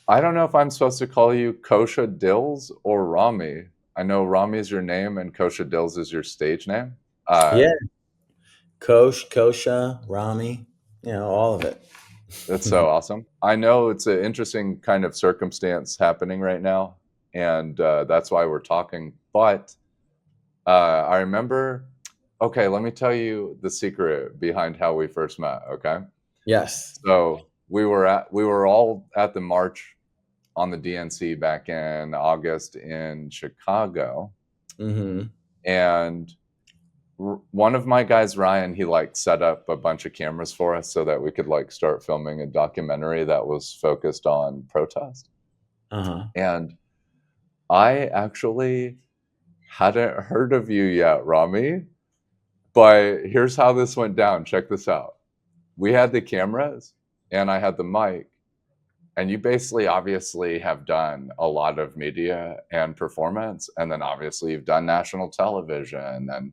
I don't know if I'm supposed to call you Kosha Dillz or Rami. I know Rami is your name and Kosha Dillz is your stage name. Yeah, Uh, Kosha, Rami, all of it. that's so awesome. I know it's an interesting kind of circumstance happening right now, and that's why we're talking. But I remember. Okay, let me tell you the secret behind how we first met. Okay, Yes. so we were all at the march on the DNC back in August in Chicago, Hmm. and one of my guys, Ryan, he like set up a bunch of cameras for us so that we could like start filming a documentary that was focused on protest. Uh-huh. And I actually hadn't heard of you yet, Rami, but here's how this went down. Check this out. We had the cameras and I had the mic, and you basically obviously have done a lot of media and performance, and then obviously you've done national television, and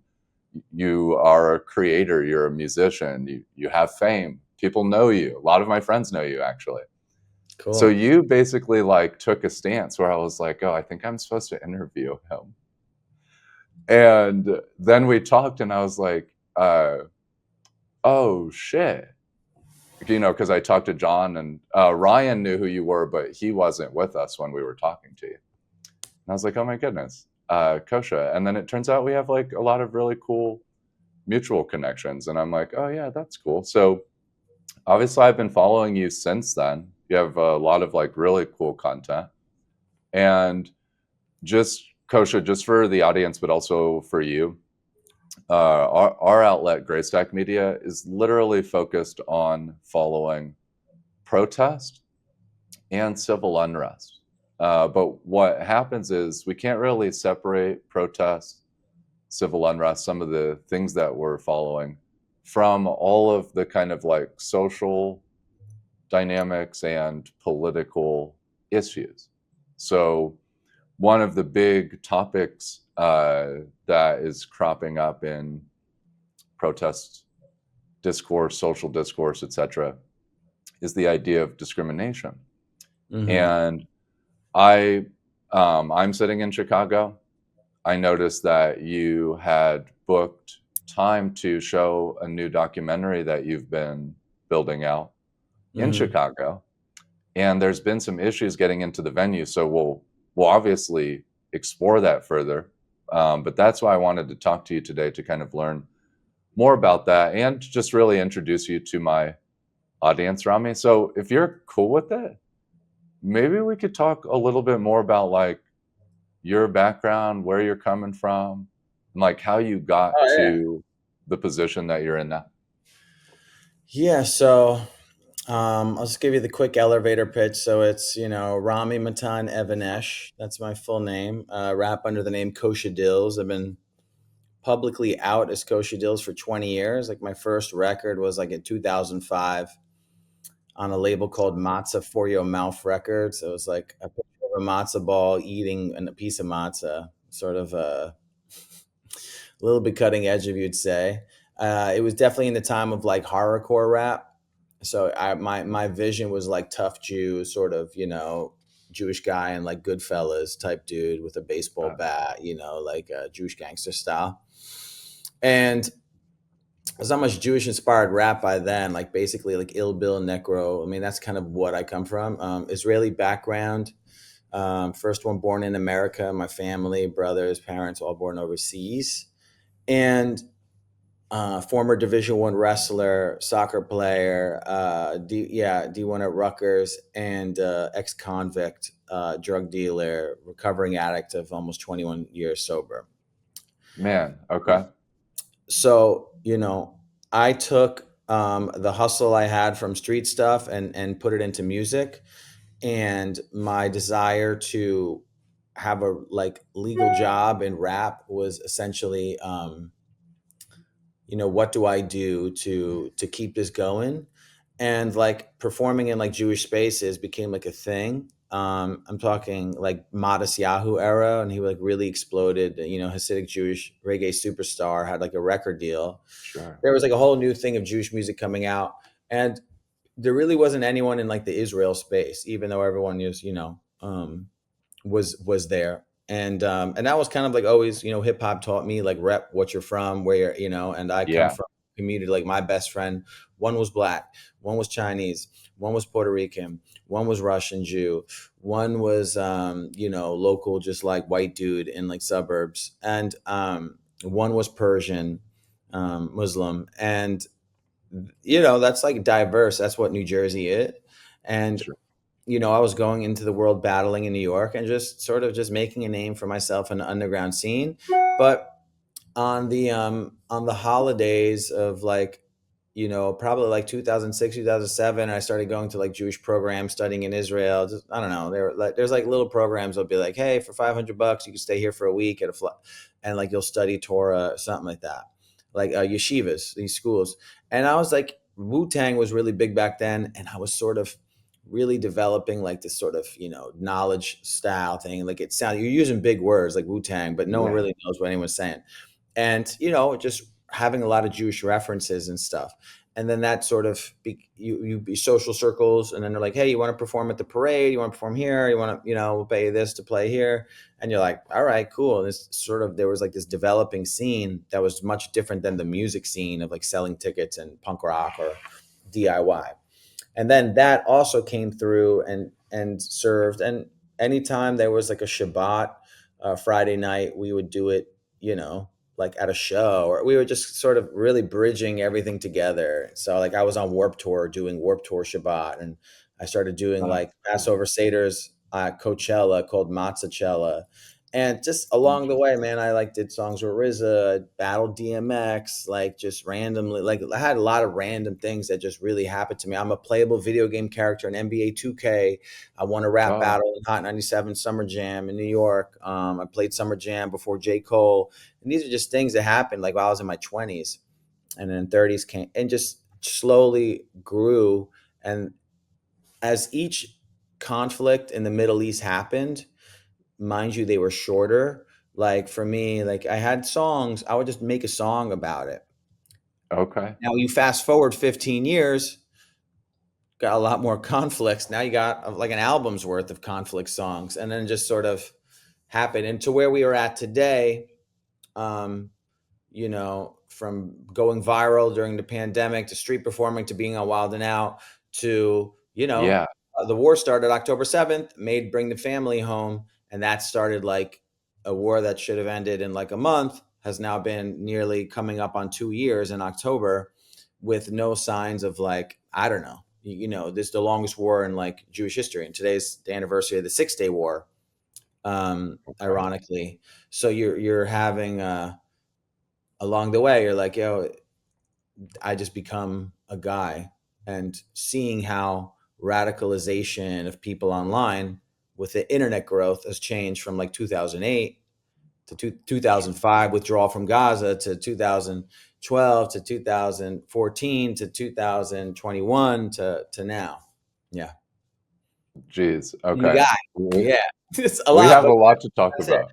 you are a creator, you're a musician, you have fame, people know you, a lot of my friends know you actually. So Cool. you basically like took a stance where I was like, oh, I think I'm supposed to interview him. And then we talked and I was like, oh shit, because I talked to John, and Ryan knew who you were, but he wasn't with us when we were talking to you. And I was like, oh my goodness, Kosha. And then it turns out we have like a lot of really cool mutual connections. And I'm like, oh yeah, that's cool. So obviously I've been following you since then. You have a lot of like really cool content. And just Kosha, just for the audience, but also for you, our outlet, Greystack Media, is literally focused on following protest and civil unrest. But what happens is we can't really separate protest, civil unrest, some of the things that we're following, from all of the kind of like social dynamics and political issues. So, one of the big topics that is cropping up in protest discourse, social discourse, etc., is the idea of discrimination. Hmm. And I'm sitting in Chicago. I noticed that you had booked time to show a new documentary that you've been building out in Hmm. Chicago, and there's been some issues getting into the venue. So we'll obviously explore that further. But that's why I wanted to talk to you today to kind of learn more about that and just really introduce you to my audience, Rami. So if you're cool with it, maybe we could talk a little bit more about like your background, where you're coming from, and like how you got Oh yeah. to the position that you're in now. Yeah, so I'll just give you the quick elevator pitch. So it's, Rami Matan Evanesh. That's my full name. Rap under the name Kosha Dillz. I've been publicly out as Kosha Dillz for 20 years. Like my first record was like in 2005 on a label called Matzah for Your Mouth Records. It was like a picture of a matzo ball eating a piece of matzah, sort of a little bit cutting edge, if you'd say. It was definitely in the time of like horrorcore rap. So my vision was like tough Jew, sort of, Jewish guy and like Goodfellas type dude with a baseball Uh, bat, like Jewish gangster style. And there's not much Jewish inspired rap by then, like basically like Ill Bill Necro. I mean, that's kind of what I come from. Israeli background. First one born in America. My family, brothers, parents, all born overseas. And former Division One wrestler, soccer player, D1 at Rutgers, and ex convict, drug dealer, recovering addict of almost 21 years sober. Man, okay. So I took the hustle I had from street stuff and put it into music, and my desire to have a like legal job in rap was essentially what do I do to keep this going? And like performing in like Jewish spaces became like a thing. I'm talking like Modest Yahoo era, and he like really exploded. Hasidic Jewish reggae superstar, had like a record deal. Sure. There was like a whole new thing of Jewish music coming out, and there really wasn't anyone in like the Israel space, even though everyone is, was there. And that was kind of like always, hip hop taught me like rep what you're from, where and I come Yeah, from a community. Like my best friend, one was black, one was Chinese, one was Puerto Rican, one was Russian Jew, one was local, just like white dude in like suburbs, and one was Persian, Muslim, and that's like diverse. That's what New Jersey is. And sure. I was going into the world battling in New York and just sort of just making a name for myself in the underground scene. But on the holidays of like, probably like 2006, 2007, I started going to like Jewish programs, studying in Israel. Just, I don't know. There's like little programs that'll be like, hey, for $500, you can stay here for a week at a and like you'll study Torah, something like that, like yeshivas, these schools. And I was like, Wu Tang was really big back then, and I was sort of really developing like this sort of knowledge style thing. Like it sounds, you're using big words like Wu Tang, but no one Yeah, really knows what anyone's saying. And just having a lot of Jewish references and stuff. And then that sort of you be social circles, and then they're like, hey, you want to perform at the parade, you want to perform here, you want to we'll pay you this to play here. And you're like, all right, cool. And this sort of, there was like this developing scene that was much different than the music scene of like selling tickets and punk rock or DIY. And then that also came through and served. And anytime there was like a Shabbat Friday night, we would do it, like at a show, or we were just sort of really bridging everything together. So like I was on Warp Tour doing Warp Tour Shabbat, and I started doing that's like cool. Passover Seder's at Coachella called Matzahchella. And just along the way, man, I like did songs with RZA, battled DMX, like just randomly. Like I had a lot of random things that just really happened to me. I'm a playable video game character in NBA 2K. I won a rap Oh, battle in Hot 97 Summer Jam in New York. I played Summer Jam before J. Cole. And these are just things that happened like while I was in my 20s, and then 30s came and just slowly grew. And as each conflict in the Middle East happened, mind you, they were shorter. Like for me, like I had songs, I would just make a song about it. okay. Now you fast forward 15 years, got a lot more conflicts. Now you got like an album's worth of conflict songs, and then just sort of happened. And to where we are at today, um, from going viral during the pandemic to street performing to being on Wild and Out to, Yeah, the war started October 7th, made Bring the Family Home. And that started like a war that should have ended in like a month, has now been nearly coming up on 2 years in October, with no signs of like, I don't know, this is the longest war in like Jewish history. And today's the anniversary of the 6 Day War, okay. ironically. So you're having, along the way, you're like, yo, I just become a guy, and seeing how radicalization of people online with the internet growth has changed from like 2008 to 2005 withdrawal from Gaza to 2012 to 2014 to 2021 to now. Yeah. Jeez. I'm the Okay. guy. We, Yeah. It's a we lot, have but a lot to talk that's it. about.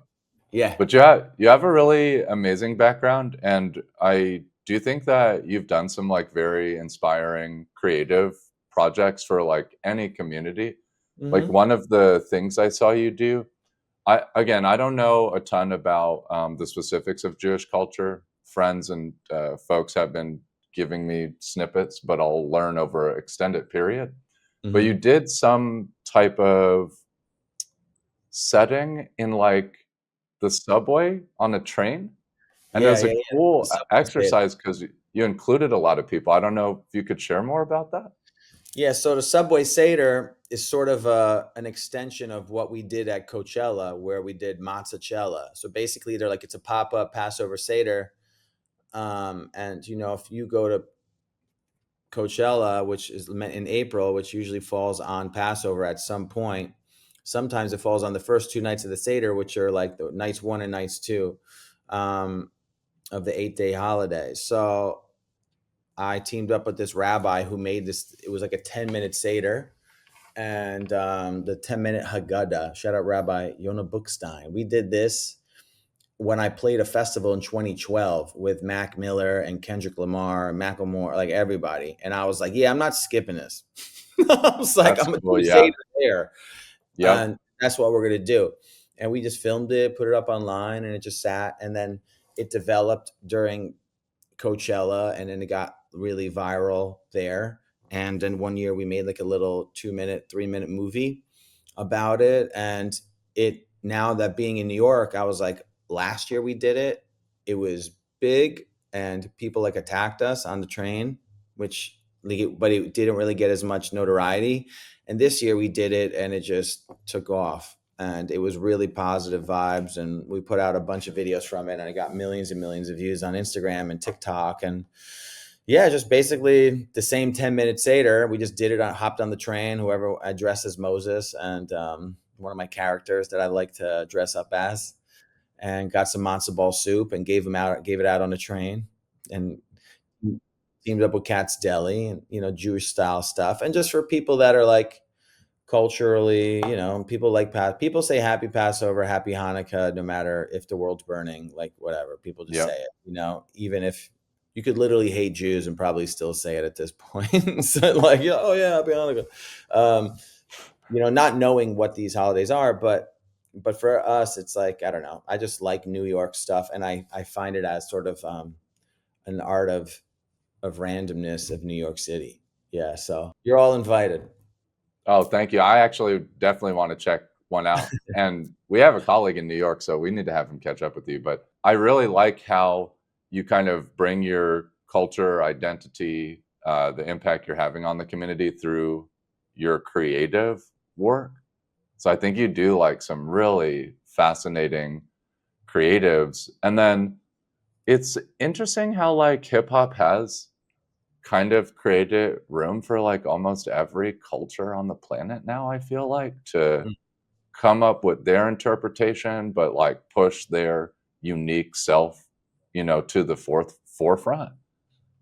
Yeah. But you have a really amazing background, and I do think that you've done some like very inspiring creative projects for like any community. Like Hmm. one of the things I saw you do, I don't know a ton about the specifics of Jewish culture. Friends and folks have been giving me snippets, but I'll learn over an extended period. But you Hmm. did some type of setting in like the subway on a train, and it Yeah. was a Yeah. Yeah. The cool Subway State. exercise because you included a lot of people. I don't know if you could share more about that. Yeah, so the Subway Seder is sort of an extension of what we did at Coachella, where we did Mozzarella. So basically, they're like it's a pop up Passover Seder, and if you go to Coachella, which is in April, which usually falls on Passover at some point, sometimes it falls on the first 2 nights of the Seder, which are like the nights one and nights two, um, of the 8 day holiday. So I teamed up with this rabbi who made this. It was like a 10-minute Seder, and the 10-minute Haggadah. Shout out Rabbi Yonah Bookstein. We did this when I played a festival in 2012 with Mac Miller and Kendrick Lamar and Macklemore, like everybody. And I was like, yeah, I'm not skipping this. I was like, That's I'm a cool. Yeah. crusader there. Yep. And that's what we're going to do. And we just filmed it, put it up online, and it just sat. And then it developed during Coachella, and then it got really viral there. And then one year we made like a little 2-minute, 3-minute movie about it. And it, now that being in New York, I was like, last year we did it. It was big, and people like attacked us on the train, which, but it didn't really get as much notoriety. And this year we did it, and it just took off. And it was really positive vibes. And we put out a bunch of videos from it, and it got millions and millions of views on Instagram and TikTok. And yeah, just basically the same 10-minute Seder. We just did it on, hopped on the train, whoever I dressed as Moses and one of my characters that I like to dress up as, and got some matzo ball soup and gave it out on the train, and teamed up with Cat's Deli and, Jewish style stuff. And just for people that are like culturally, people like people say happy Passover, happy Hanukkah, no matter if the world's burning, like whatever, people just say Yep. it, even if you could literally hate Jews and probably still say it at this point. So like, yeah, oh yeah, happy Hanukkah. Not knowing what these holidays are, but for us, it's like, I don't know. I just like New York stuff, and I find it as sort of an art of randomness of New York City. Yeah, so you're all invited. Oh, thank you. I actually definitely want to check one out. And we have a colleague in New York, so we need to have him catch up with you. But I really like how you kind of bring your culture, identity, the impact you're having on the community through your creative work. So I think you do like some really fascinating creatives. And then it's interesting how like hip hop has kind of created room for like almost every culture on the planet now, I feel like, to come up with their interpretation, but like push their unique self, to the forefront.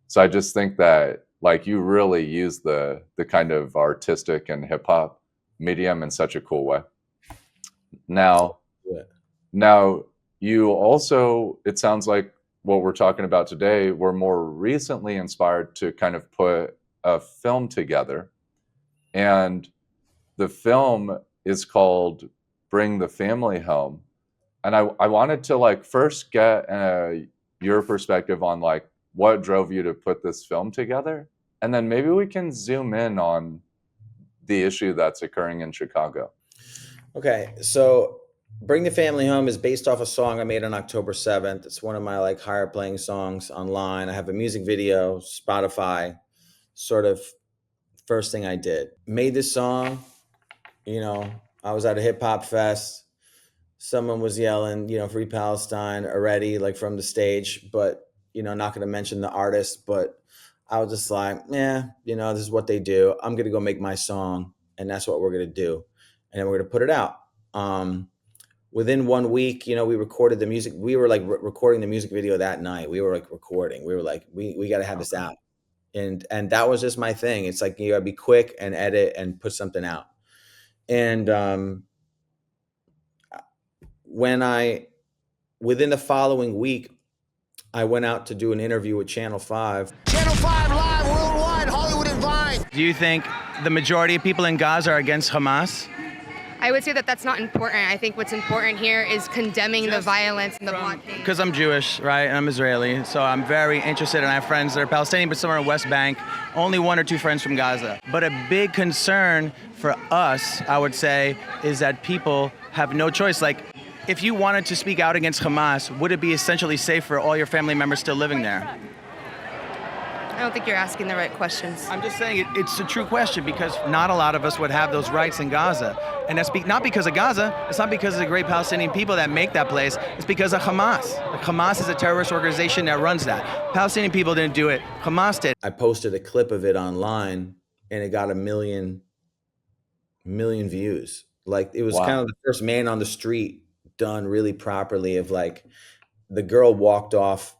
So I just think that like you really use the kind of artistic and hip hop medium in such a cool way. Now, Yeah. now you also, it sounds like what we're talking about today, we're more recently inspired to kind of put a film together. And the film is called Bring the Family Home. And I wanted to like first get your perspective on like what drove you to put this film together. And then maybe we can zoom in on the issue that's occurring in Chicago. Okay, so Bring the Family Home is based off a song I made on October 7th. It's one of my like higher playing songs online. I have a music video, Spotify, sort of first thing I did. Made this song, I was at a hip hop fest. Someone was yelling, Free Palestine already, like from the stage, but, not going to mention the artist, but I was just like, yeah, this is what they do. I'm going to go make my song, and that's what we're going to do. And then we're going to put it out. Within 1 week, we recorded the music. We were like recording the music video that night. We were like recording. We were like, we got to have this out. And that was just my thing. It's like, you got to be quick and edit and put something out. And within the following week, I went out to do an interview with Channel 5. Channel 5 live worldwide, Hollywood and Vine. Do you think the majority of people in Gaza are against Hamas? I would say that that's not important. I think what's important here is condemning the violence and the blockade. Because I'm Jewish, right, and I'm Israeli, so I'm very interested, and I have friends that are Palestinian, but some are in West Bank. Only 1 or 2 friends from Gaza. But a big concern for us, I would say, is that people have no choice. Like, if you wanted to speak out against Hamas, would it be essentially safe for all your family members still living there? I don't think you're asking the right questions. I'm just saying it's a true question, because not a lot of us would have those rights in Gaza. And that's not because of Gaza. It's not because of the great Palestinian people that make that place. It's because of Hamas. Like, Hamas is a terrorist organization that runs that. Palestinian people didn't do it. Hamas did. I posted a clip of it online, and it got a million views. Like, it was kind of the first man on the street done really properly, of like, the girl walked off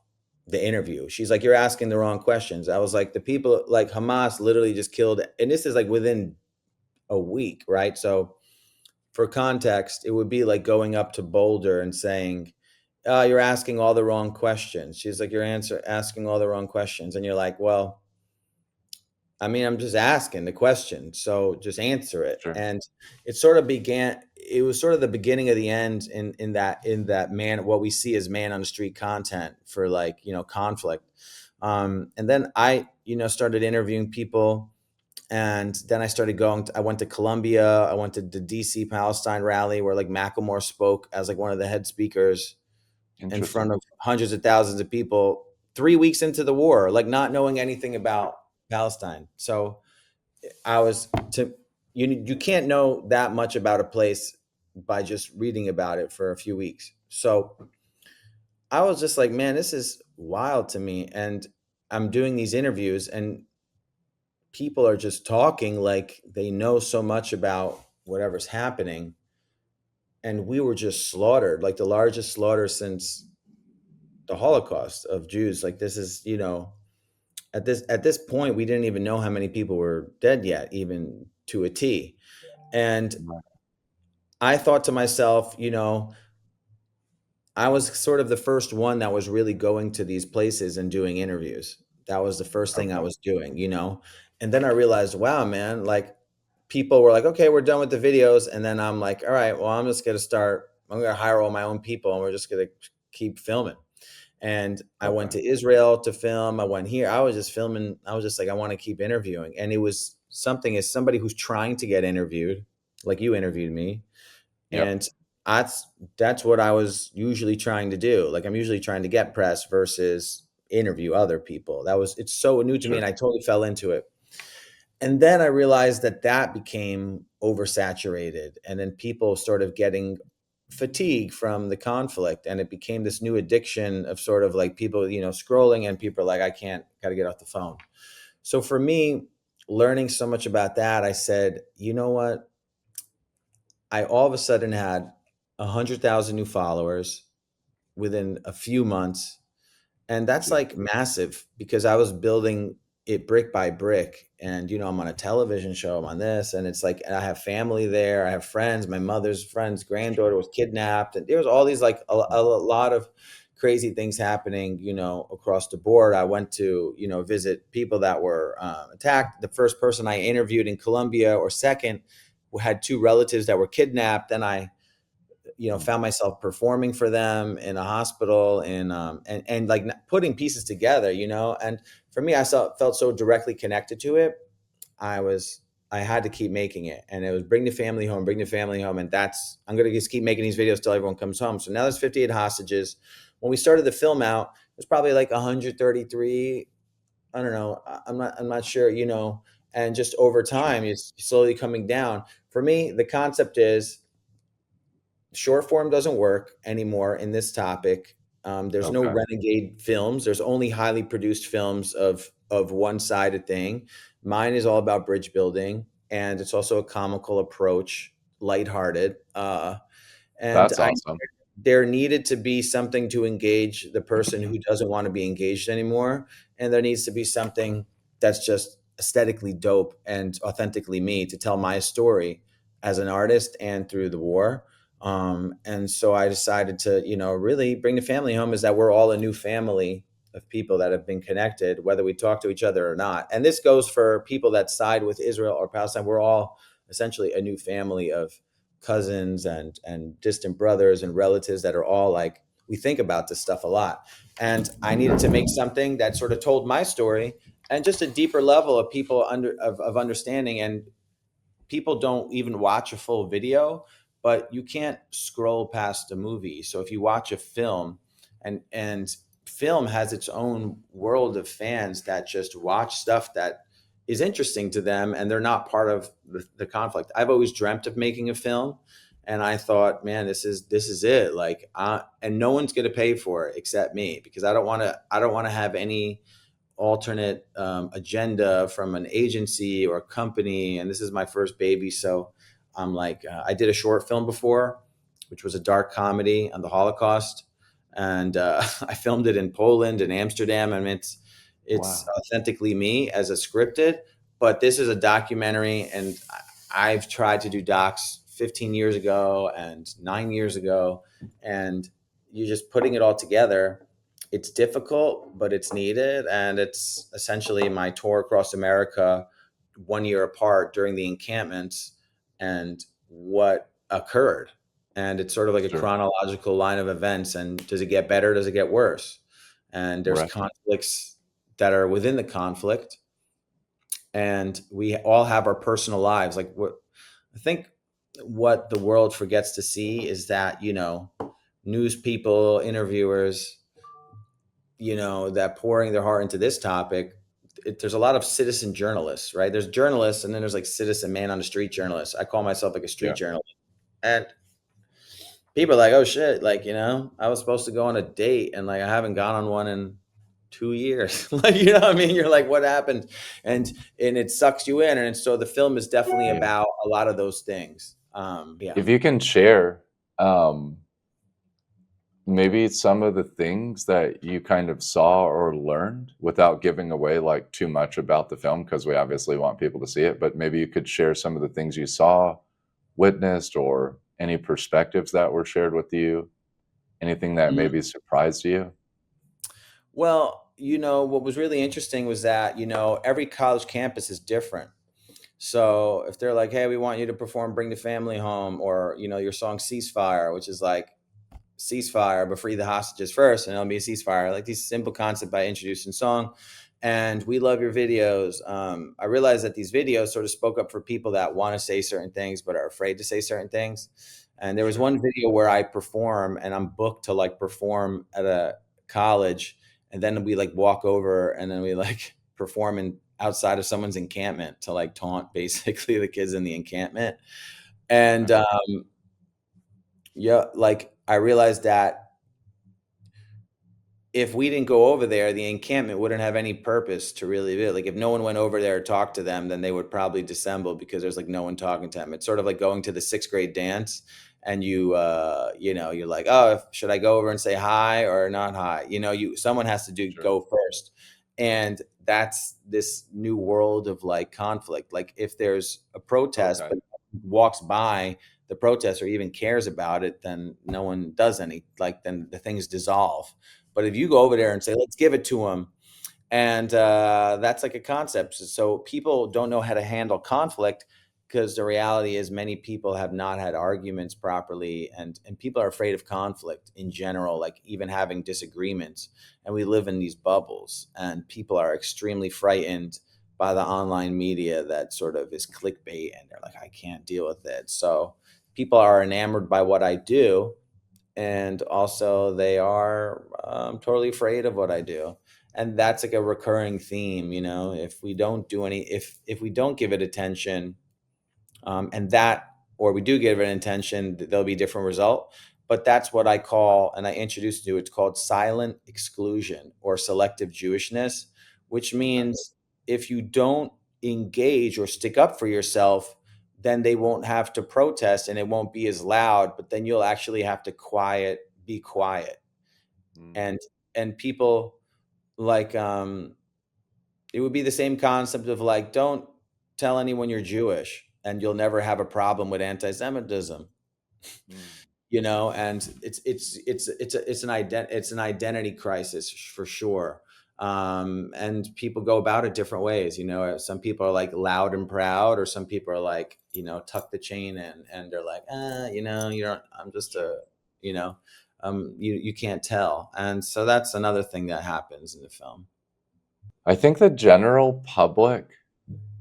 the interview. She's like, you're asking the wrong questions. I was like, the people, like, Hamas literally just killed, and this is like within a week, right? So for context, it would be like going up to Boulder and saying, you're asking all the wrong questions. She's like, asking all the wrong questions. And you're like, well, I mean, I'm just asking the question, so just answer it. Sure. And it was sort of the beginning of the end in that man, what we see as man on the street content for, like, conflict. And then I, started interviewing people, and then I went to Columbia. I went to the DC Palestine rally where, like, Macklemore spoke as, like, one of the head speakers in front Interesting. of hundreds of thousands of people 3 weeks into the war, like, not knowing anything about Palestine. So I was to you can't know that much about a place by just reading about it for a few weeks. So I was just like, man, this is wild to me. And I'm doing these interviews, and people are just talking like they know so much about whatever's happening. And we were just slaughtered, like the largest slaughter since the Holocaust of Jews. Like, this is, at this point, we didn't even know how many people were dead yet, even to a T. And Right. I thought to myself, I was sort of the first one that was really going to these places and doing interviews. That was the first thing I Okay. was doing. And then I realized, wow, man, like, people were like, okay, we're done with the videos. And then I'm like, all right, well, I'm going to hire all my own people, and we're just going to keep filming. And I went Okay. to Israel to film. I went here. I was just filming. I was just like, I want to keep interviewing. And it was something, as somebody who's trying to get interviewed, like you interviewed me. Yep. And that's what I was usually trying to do. Like, I'm usually trying to get press versus interview other people. It's so new to me, Sure. and I totally fell into it. And then I realized that became oversaturated, and then people started getting fatigue from the conflict, and it became this new addiction of sort of like people, scrolling, and people are like, I can't, got to get off the phone. So for me, learning so much about that, I said, you know what? I all of a sudden had 100,000 new followers within a few months. And that's, Gee. like, massive, because I was building it brick by brick. And, I'm on a television show, I'm on this, and it's like, and I have family there. I have friends, my mother's friend's granddaughter was kidnapped. And there was all these, like, a lot of crazy things happening, across the board. I went to, visit people that were attacked. The first person I interviewed in Colombia, or second, had two relatives that were kidnapped. Then I, Mm. found myself performing for them in a hospital, and like, putting pieces together, and for me, felt so directly connected to it. I was, I had to keep making it, and it was bring the family home, bring the family home. And I'm going to just keep making these videos till everyone comes home. So now there's 58 hostages. When we started the film out, there's probably like 133. I don't know. I'm not sure, and just over Sure. time, it's slowly coming down. For me, the concept is, short form doesn't work anymore in this topic. There's no Okay. renegade films. There's only highly produced films of one-sided thing. Mine is all about bridge building, and it's also a comical approach, lighthearted. And That's awesome. there needed to be something to engage the person who doesn't want to be engaged anymore, and there needs to be something that's just aesthetically dope and authentically me, to tell my story as an artist and through the war. And so I decided to, really bring the family home, is that we're all a new family of people that have been connected, whether we talk to each other or not. And this goes for people that side with Israel or Palestine. We're all essentially a new family of cousins and distant brothers and relatives that are all like, we think about this stuff a lot. And I needed to make something that sort of told my story, and just a deeper level of people of understanding. And people don't even watch a full video, but you can't scroll past a movie. So if you watch a film, and film has its own world of fans that just watch stuff that is interesting to them, and they're not part of the conflict. I've always dreamt of making a film, and I thought, man, this is it. Like, and no one's going to pay for it except me, because I don't want to have any alternate agenda from an agency or a company. And this is my first baby. So I'm like, I did a short film before, which was a dark comedy on the Holocaust. And I filmed it in Poland and Amsterdam. I mean, it's Wow. authentically me as a scripted, but this is a documentary. And I've tried to do docs 15 years ago and 9 years ago. And you're just putting it all together. It's difficult, but it's needed. And it's essentially my tour across America 1 year apart during the encampments and what occurred. And it's sort of like a Sure. chronological line of events. And does it get better? Does it get worse? And there's Right. conflicts that are within the conflict. And we all have our personal lives. Like, what I think what the world forgets to see is that, news people, interviewers, that pouring their heart into this topic, there's a lot of citizen journalists, right? There's journalists, and then there's like citizen man on the street journalists. I call myself like a street Yeah. journalist. And people are like, oh shit, like, I was supposed to go on a date and like I haven't gone on one in 2 years. Like, what I mean? You're like, what happened? And it sucks you in. And so the film is definitely Yeah. about a lot of those things. Yeah. If you can share, maybe some of the things that you kind of saw or learned without giving away like too much about the film, because we obviously want people to see it, but maybe you could share some of the things you saw, witnessed, or any perspectives that were shared with you, anything that maybe surprised you. Well, what was really interesting was that, every college campus is different. So if they're like, hey, we want you to perform Bring the Family Home, or, your song Ceasefire, which is like ceasefire, but free the hostages first, and it'll be a ceasefire. Like these simple concept by introducing song. And we love your videos. I realized that these videos sort of spoke up for people that want to say certain things, but are afraid to say certain things. And there was one video where I perform and I'm booked to like perform at a college. And then we like walk over and then we like perform outside of someone's encampment to like taunt basically the kids in the encampment. And yeah, like I realized that if we didn't go over there, the encampment wouldn't have any purpose to really be. Like if no one went over there to talk to them, then they would probably dissemble because there's like no one talking to them. It's sort of like going to the 6th grade dance and you're like, oh, should I go over and say hi or not hi? Someone has to go first. And that's this new world of like conflict. Like if there's a protest, but walks by the protest or even cares about it, then no one does any, like then the things dissolve. But if you go over there and say, let's give it to them, and that's like a concept. So people don't know how to handle conflict because the reality is many people have not had arguments properly, and people are afraid of conflict in general, like even having disagreements. And we live in these bubbles, and people are extremely frightened by the online media that sort of is clickbait, and they're like, I can't deal with it. So people are enamored by what I do, and also they are totally afraid of what I do. And that's like a recurring theme, if we don't do if we don't give it attention, or we do give it attention, there'll be a different result. But that's what I call, and I introduced you to, it's called silent exclusion or selective Jewishness, which means if you don't engage or stick up for yourself, then they won't have to protest and it won't be as loud, but then you'll actually have to be quiet. And people like, it would be the same concept of like, don't tell anyone you're Jewish and you'll never have a problem with anti-Semitism. And it's an identity crisis for sure. And people go about it different ways. Some people are like loud and proud, or some people are like, tuck the chain in, and they're like, you don't, I'm just you can't tell. And so that's another thing that happens in the film. I think the general public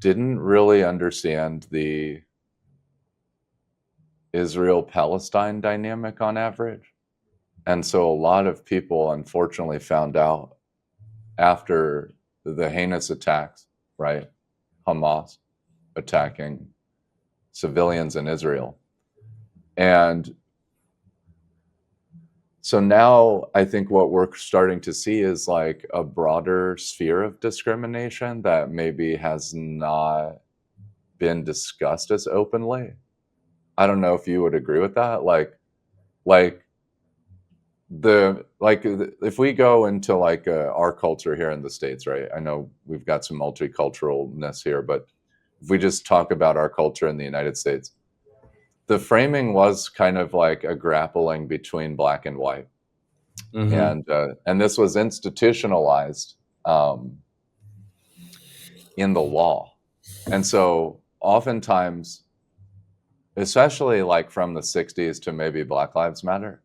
didn't really understand the Israel-Palestine dynamic on average. And so a lot of people unfortunately found out after the heinous attacks, right? Hamas attacking civilians in Israel. And so now I think what we're starting to see is like a broader sphere of discrimination that maybe has not been discussed as openly. I don't know if you would agree with that. If we go into like our culture here in the States, right? I know we've got some multiculturalness here, but if we just talk about our culture in the United States, the framing was kind of like a grappling between black and white, And this was institutionalized in the law. And so oftentimes, especially like from the 60s to maybe Black Lives Matter,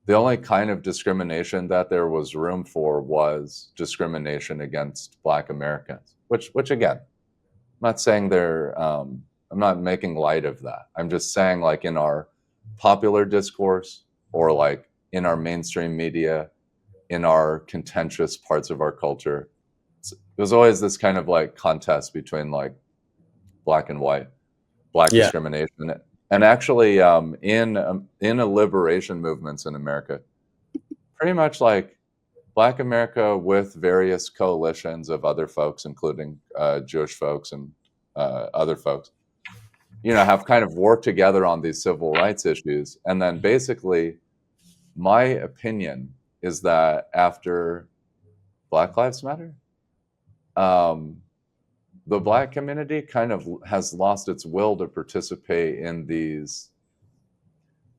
the only kind of discrimination that there was room for was discrimination against Black Americans, which again, I'm not saying I'm not making light of that. I'm just saying, like, in our popular discourse, or like in our mainstream media, in our contentious parts of our culture, there's always this kind of like contest between like black and white, black Yeah. discrimination. And actually, in the liberation movements in America, pretty much like Black America with various coalitions of other folks, including Jewish folks and other folks, have kind of worked together on these civil rights issues. And then basically, my opinion is that after Black Lives Matter, the Black community kind of has lost its will to participate in these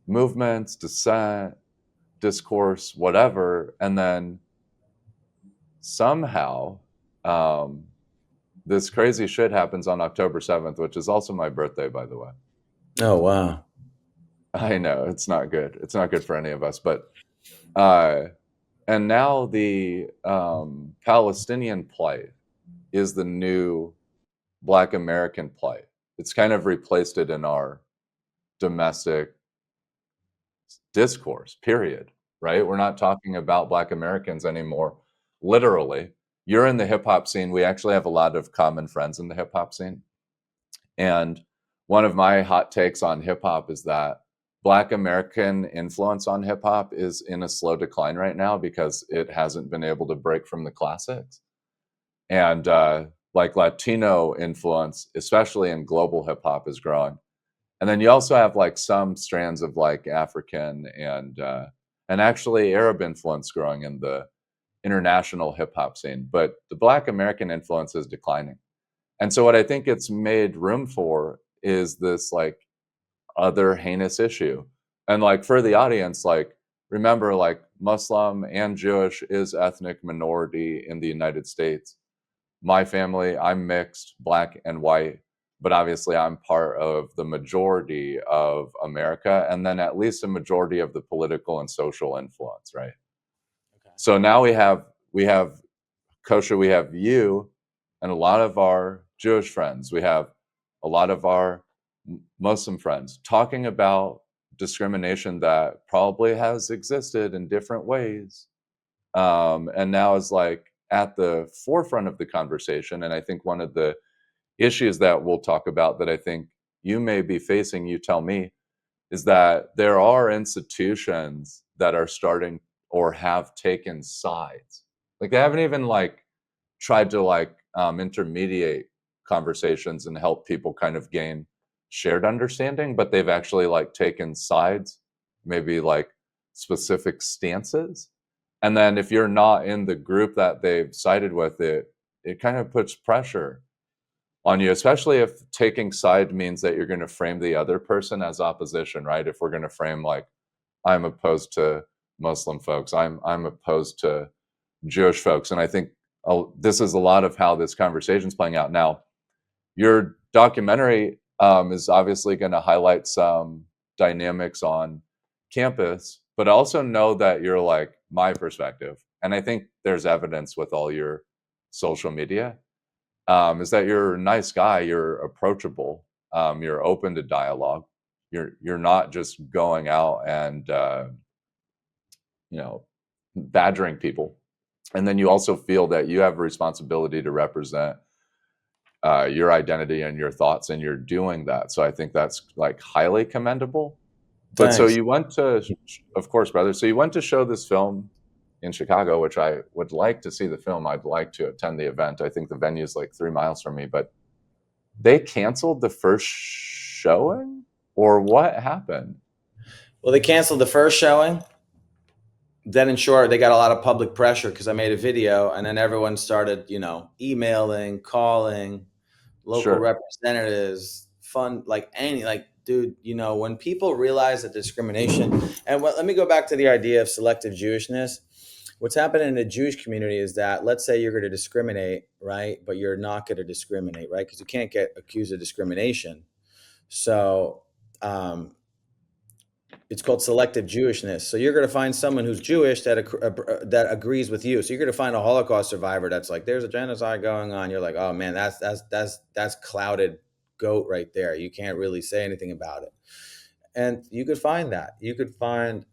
movements, dissent, discourse, whatever. And then somehow this crazy shit happens on October 7th, which is also my birthday, by the way. Oh, wow. I know, it's not good. It's not good for any of us. But and now the Palestinian plight is the new Black American plight. It's kind of replaced it in our domestic discourse, period, right? We're not talking about Black Americans anymore, literally. You're in the hip hop scene. We actually have a lot of common friends in the hip hop scene. And one of my hot takes on hip hop is that Black American influence on hip hop is in a slow decline right now because it hasn't been able to break from the classics. And like Latino influence, especially in global hip hop, is growing. And then you also have like some strands of like African and actually Arab influence growing in the international hip hop scene. But the Black American influence is declining. And so what I think it's made room for is this like other heinous issue. And like for the audience, like remember, like Muslim and Jewish is ethnic minority in the United States. My family, I'm mixed, Black and white, but obviously I'm part of the majority of America, and then at least a majority of the political and social influence, right? Okay. So now we have Kosha, we have you and a lot of our Jewish friends, we have a lot of our Muslim friends talking about discrimination that probably has existed in different ways, and now is like at the forefront of the conversation. And I think one of the issues that we'll talk about that I think you may be facing, you tell me, is that there are institutions that are starting or have taken sides. Like they haven't even like tried to like intermediate conversations and help people kind of gain shared understanding, but they've actually like taken sides, maybe like specific stances. And then if you're not in the group that they've sided with, it kind of puts pressure on you, especially if taking side means that you're going to frame the other person as opposition, right? If we're going to frame like, I'm opposed to Muslim folks, I'm opposed to Jewish folks. And I think this is a lot of how this conversation is playing out. Now, your documentary is obviously going to highlight some dynamics on campus, but also know that you're like my perspective. And I think there's evidence with all your social media, is that you're a nice guy, you're approachable, you're open to dialogue. You're not just going out and, badgering people. And then you also feel that you have a responsibility to represent your identity and your thoughts, and you're doing that. So I think that's like highly commendable. But Thanks. so you went to, of course, brother. So you went to show this film in Chicago, which I would like to see the film. I'd like to attend the event. I think the venue is like 3 miles from me, but they canceled the first showing, or what happened? Well, they canceled the first showing. Then in short, they got a lot of public pressure because I made a video, and then everyone started, emailing, calling, local representatives, like dude, you know, when people realize that discrimination, and let me go back to the idea of selective Jewishness. What's happening in the Jewish community is that, let's say you're going to discriminate, right? But you're not going to discriminate, right? Because you can't get accused of discrimination. So it's called selective Jewishness. So you're going to find someone who's Jewish that agrees with you. So you're going to find a Holocaust survivor that's like, there's a genocide going on. You're like, oh man, that's clouded goat right there. You can't really say anything about it. And you could find that. You could find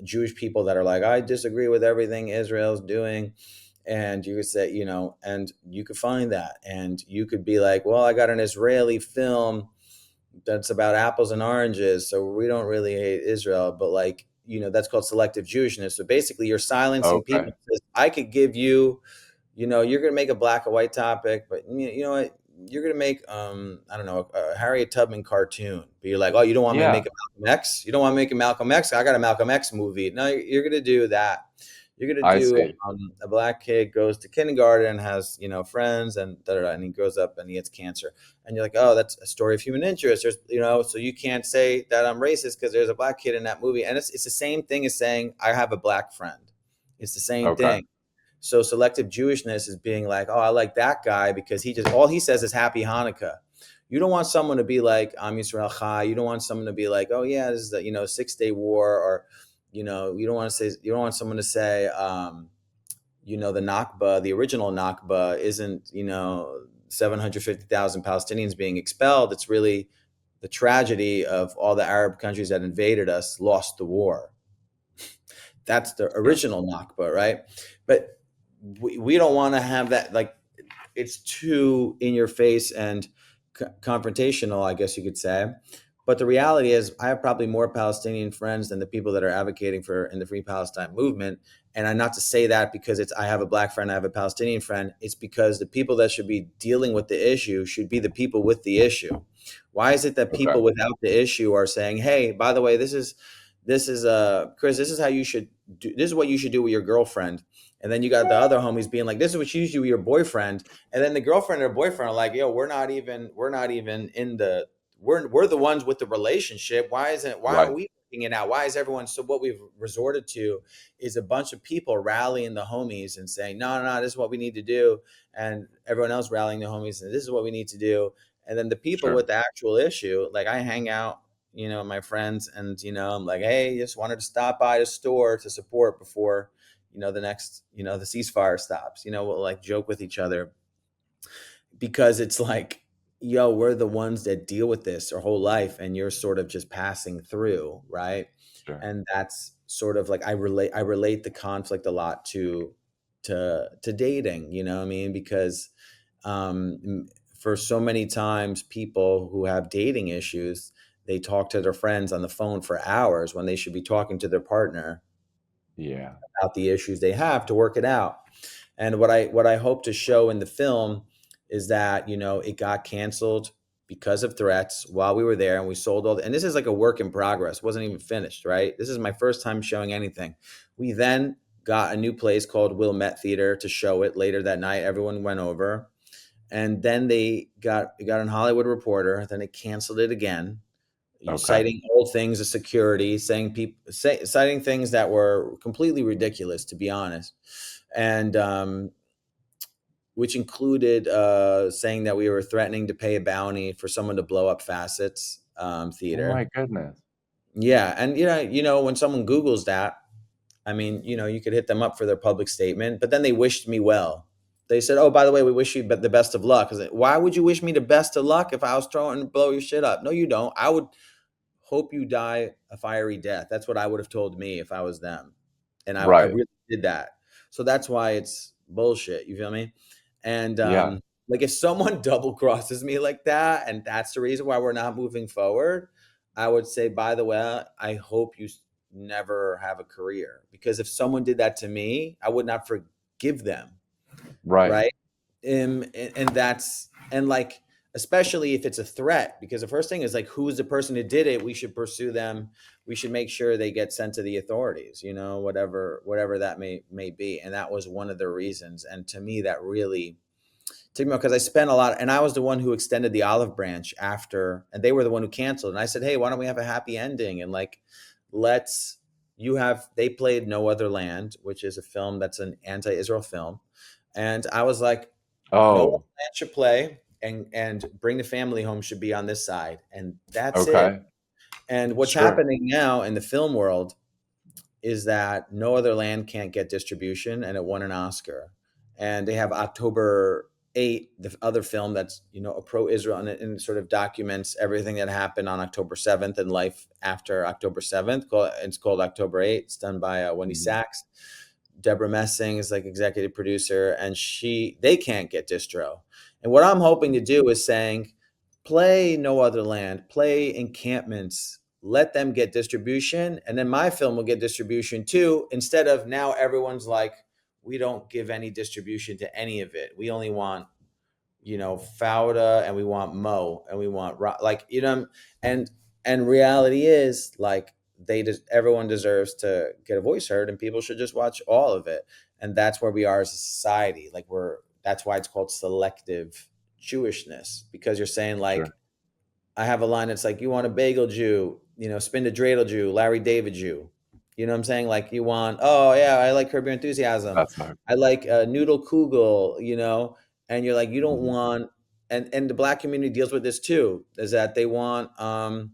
Jewish people that are like, I disagree with everything Israel's doing. And you could say, you know, and you could find that. And you could be like, well, I got an Israeli film that's about apples and oranges, so we don't really hate Israel, but like, you know, that's called selective Jewishness. So basically you're silencing Okay. people. I could give you, you know, you're going to make a black and white topic, but you know what, you're going to make I don't know, a Harriet Tubman cartoon, but you're like, oh, you don't want me to Yeah, make a Malcolm X, you don't want to make a Malcolm X, I got a Malcolm X movie. No, you're going to do that. You're going to I do see. a black kid goes to kindergarten and has, you know, friends and and he grows up and he gets cancer. And you're like, oh, that's a story of human interest. There's, you know, so you can't say that I'm racist because there's a black kid in that movie. And it's the same thing as saying I have a black friend. It's the same Okay. thing. So selective Jewishness is being like, oh, I like that guy because all he says is Happy Hanukkah. You don't want someone to be like, I'm Yisrael Chai. You don't want someone to be like, oh yeah, this is the, you know, 6-Day War, or, you know, you don't want someone to say, you know, the Nakba, the original Nakba isn't, you know, 750,000 Palestinians being expelled. It's really the tragedy of all the Arab countries that invaded us lost the war. That's the original Nakba, right? But we don't want to have that. Like, it's too in your face and confrontational, I guess you could say. But the reality is, I have probably more Palestinian friends than the people that are advocating for in the Free Palestine movement. And I'm not to say that because I have a black friend, I have a Palestinian friend. It's because the people that should be dealing with the issue should be the people with the issue. Why is it that Okay. people without the issue are saying, hey, by the way, this is Chris, this is how you should do, this is what you should do with your girlfriend. And then you got the other homies being like, this is what you should do with your boyfriend. And then the girlfriend or boyfriend are like, yo, we're not even in the, we're the ones with the relationship. Why Right. aren't we working it out? Why is everyone? So what we've resorted to is a bunch of people rallying the homies and saying, no, this is what we need to do. And everyone else rallying the homies and this is what we need to do. And then the people Sure. with the actual issue, like I hang out, you know, my friends, and, you know, I'm like, hey, just wanted to stop by the store to support before, you know, the next, you know, the ceasefire stops. You know, we'll like joke with each other because it's like, yo, we're the ones that deal with this our whole life, and you're sort of just passing through, right? Sure. And that's sort of like I relate the conflict a lot to dating, you know what I mean? Because for so many times people who have dating issues, they talk to their friends on the phone for hours when they should be talking to their partner Yeah. about the issues they have to work it out. And what I hope to show in the film is that, you know, it got canceled because of threats while we were there, and we sold and this is like a work in progress. It wasn't even finished, right? This is my first time showing anything. We then got a new place called Wilmette Theater to show it later that night. Everyone went over, and then it got on Hollywood Reporter. Then it canceled it again, Okay. citing old things of security, citing things that were completely ridiculous, to be honest, and which included saying that we were threatening to pay a bounty for someone to blow up Facets Oh theater. my goodness. Yeah, and you know, when someone Googles that, I mean, you know, you could hit them up for their public statement, but then they wished me well. They said, "Oh, by the way, we wish you the best of luck." I was like, why would you wish me the best of luck if I was trying to blow your shit up? No, you don't. I would hope you die a fiery death. That's what I would have told me if I was them. And I Right. really did that. So that's why it's bullshit. You feel me? And Yeah. like if someone double crosses me like that, and that's the reason why we're not moving forward, I would say, by the way, I hope you never have a career, because if someone did that to me, I would not forgive them. Right. Right. And that's, and like, especially if it's a threat, because the first thing is like, who's the person who did it? We should pursue them. We should make sure they get sent to the authorities, you know, whatever that may be. And that was one of the reasons. And to me, that really took me because I spent a lot, and I was the one who extended the olive branch after, and they were the one who canceled. And I said, hey, why don't we have a happy ending? And like, let's, they played No Other Land, which is a film that's an anti-Israel film. And I was like, No Other Oh, Land should play, and Bring the Family Home should be on this side. And that's it. okay. And what's Sure. happening now in the film world is that No Other Land can't get distribution, and it won an Oscar. And they have October 8, the other film that's, a pro-Israel, and it sort of documents everything that happened on October 7th and life after October 7th. It's called October 8. It's done by Wendy Sachs. Deborah Messing is like executive producer, and they can't get distro. And what I'm hoping to do is saying, play No Other Land, play Encampments, let them get distribution, and then my film will get distribution too, instead of now everyone's like, we don't give any distribution to any of it. We only want, Fauda, and we want Mo, and we want and reality is like, everyone deserves to get a voice heard, and people should just watch all of it. And that's where we are as a society. Like, that's why it's called selective Jewishness, because you're saying like, Sure. I have a line that's like, you want a bagel Jew, spin the dreidel Jew, Larry David Jew. You know what I'm saying? Like, you want, oh yeah, I like Curb Your Enthusiasm. That's hard. I like Noodle Kugel, and you're like, you don't Mhm. want, and the Black community deals with this too, is that they want a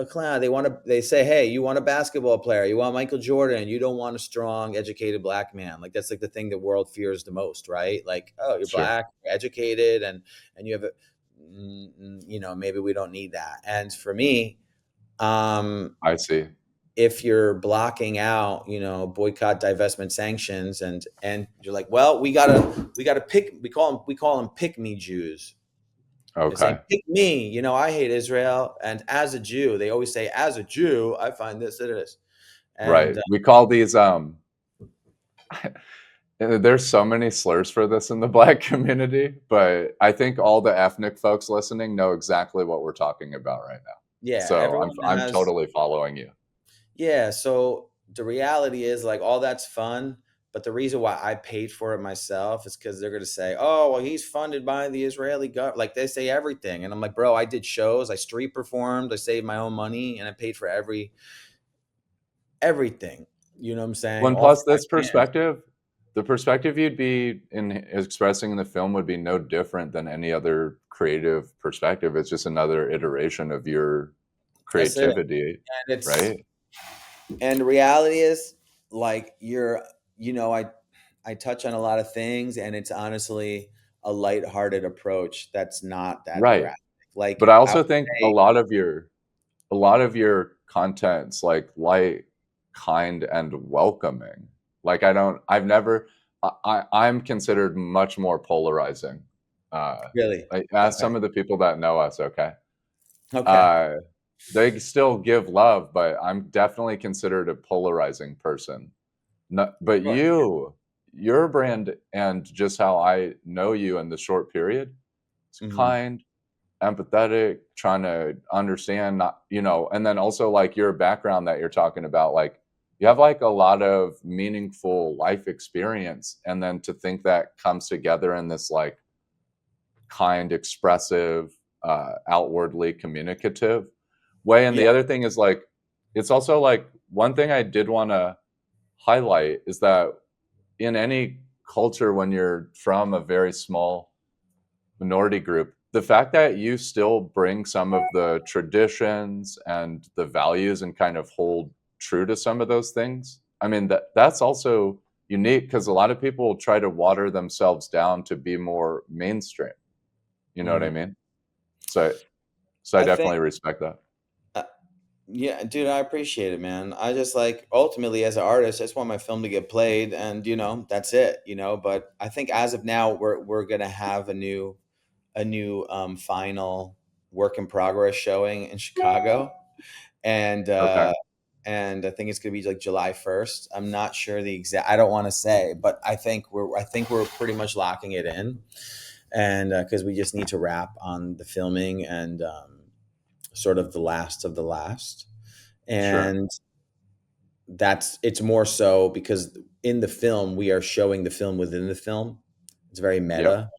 clown. They say, hey, you want a basketball player, you want Michael Jordan, you don't want a strong, educated Black man. Like, that's like the thing the world fears the most, right? Like, oh, you're Sure. Black, you're educated, and you have maybe we don't need that. And for me, I see. if you're blocking out, boycott, divestment, sanctions, and you're like, well, we gotta pick. We call them pick me Jews. They're saying, Okay. pick me. I hate Israel, and as a Jew, they always say, as a Jew, I find this, it is. Right. And We call these there's so many slurs for this in the Black community, but I think all the ethnic folks listening know exactly what we're talking about right now. yeah, So everyone I'm has. totally following you. Yeah, so the reality is like, all that's fun, but the reason why I paid for it myself is because they're going to say, oh, well, he's funded by the Israeli government. Like, they say everything. And I'm like, bro, I did shows, I street performed, I saved my own money, and I paid for everything. You know what I'm saying? One All plus 5 this bands. perspective, the perspective you'd be in expressing in the film would be no different than any other creative perspective. It's just another iteration of your That's it. creativity, And right? the reality is like, I touch on a lot of things, and it's honestly a lighthearted approach that's not that Right. graphic. Like, But I I would also think a say, lot of your content's like light, kind, and welcoming. Like I'm considered much more polarizing. really, Like, ask okay, some of the people that know us, okay? okay, Uh, they still give love, but I'm definitely considered a polarizing person. No, but sure. your brand, and just how I know you in the short period, it's Mhm. kind, empathetic, trying to understand, not, and then also like your background that you're talking about, like you have like a lot of meaningful life experience, and then to think that comes together in this like kind, expressive, outwardly communicative way. And Yeah. the other thing is like, it's also like one thing I did want to highlight is that in any culture, when you're from a very small minority group, the fact that you still bring some of the traditions and the values and kind of hold true to some of those things, I mean, that's also unique, because a lot of people try to water themselves down to be more mainstream. You know what I Mhm. mean? So I I think, definitely respect that. uh, yeah, dude, I appreciate it, man. I just like, ultimately, as an artist, I just want my film to get played, and that's it. But I think as of now, we're gonna have a new final work in progress showing in Chicago, and Okay. I think it's gonna be like July 1st. I'm not sure the exact. I don't want to say, but I think we're pretty much locking it in, and because we just need to wrap on the filming, and sort of the last of the last, Sure. and it's more so because in the film we are showing the film within the film, It's very Yep. meta.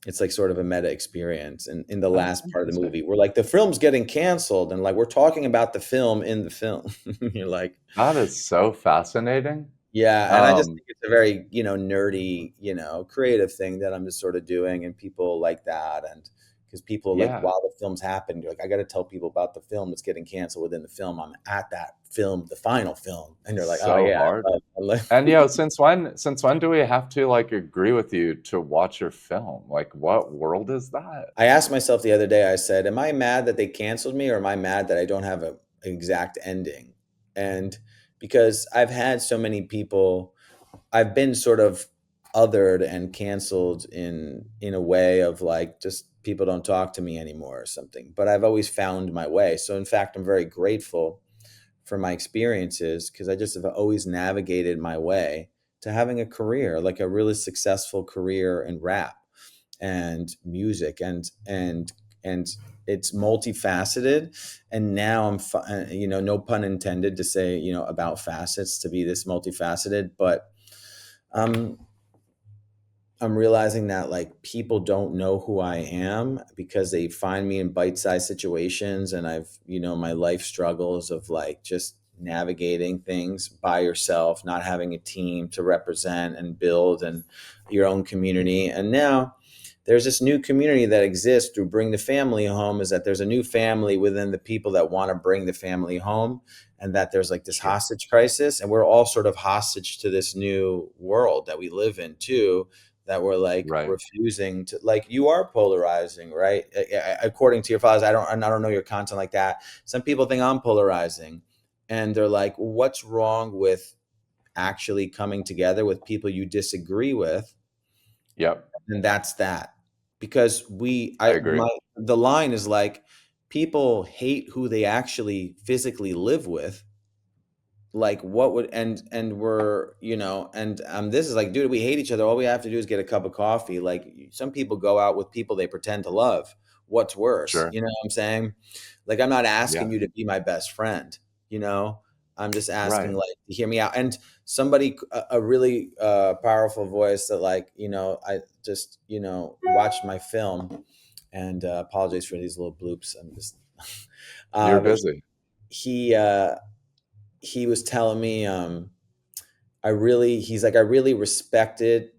It's like sort of a meta experience. And in the That's last part of the movie, interesting. we're like, the film's getting canceled, and like we're talking about the film in the film. You're like, That is so fascinating. yeah, and I just Um, think it's a very, nerdy, creative thing that I'm just sort of doing, and people like that, and because people like yeah. while the film's happening, you're like, I got to tell people about the film that's getting canceled within the film. I'm at that film, the final film, and they're like, oh So yeah, hard. I love. And since when do we have to like agree with you to watch your film? Like what world is that? I asked myself the other day, I said, am I mad that they canceled me, or am I mad that I don't have an exact ending? And because I've had so many people, I've been sort of othered and canceled in a way of like, just people don't talk to me anymore or something. But I've always found my way. So in fact, I'm very grateful for my experiences, because I just have always navigated my way to having a career, like a really successful career in rap and music, and it's multifaceted. And now no pun intended to say, about Facets to be this multifaceted, but um I'm realizing that like people don't know who I am because they find me in bite-sized situations, and I've, my life struggles of like just navigating things by yourself, not having a team to represent and build and your own community. And now there's this new community that exists through Bring the Family Home, is that there's a new family within the people that want to bring the family home, and that there's like this Sure. hostage crisis, and we're all sort of hostage to this new world that we live in too, that we're like Right. refusing to, like, you are polarizing, right? According to your followers, I don't know your content like that. Some people think I'm polarizing, and they're like, what's wrong with actually coming together with people you disagree with? Yep. And that's that. Because I agree. the line is like, people hate who they actually physically live with. Like, what would, and we're, and this is like, dude, we hate each other, all we have to do is get a cup of coffee. Like, some people go out with people they pretend to love. What's worse? Sure. You know what I'm saying? Like, I'm not Yeah. asking you to be my best friend, I'm just asking, Right. like, to hear me out. And somebody, a really powerful voice that, like, I just, watched my film, and apologize for these little bloops. I'm just You're but busy. he was telling me, he's like, I really respected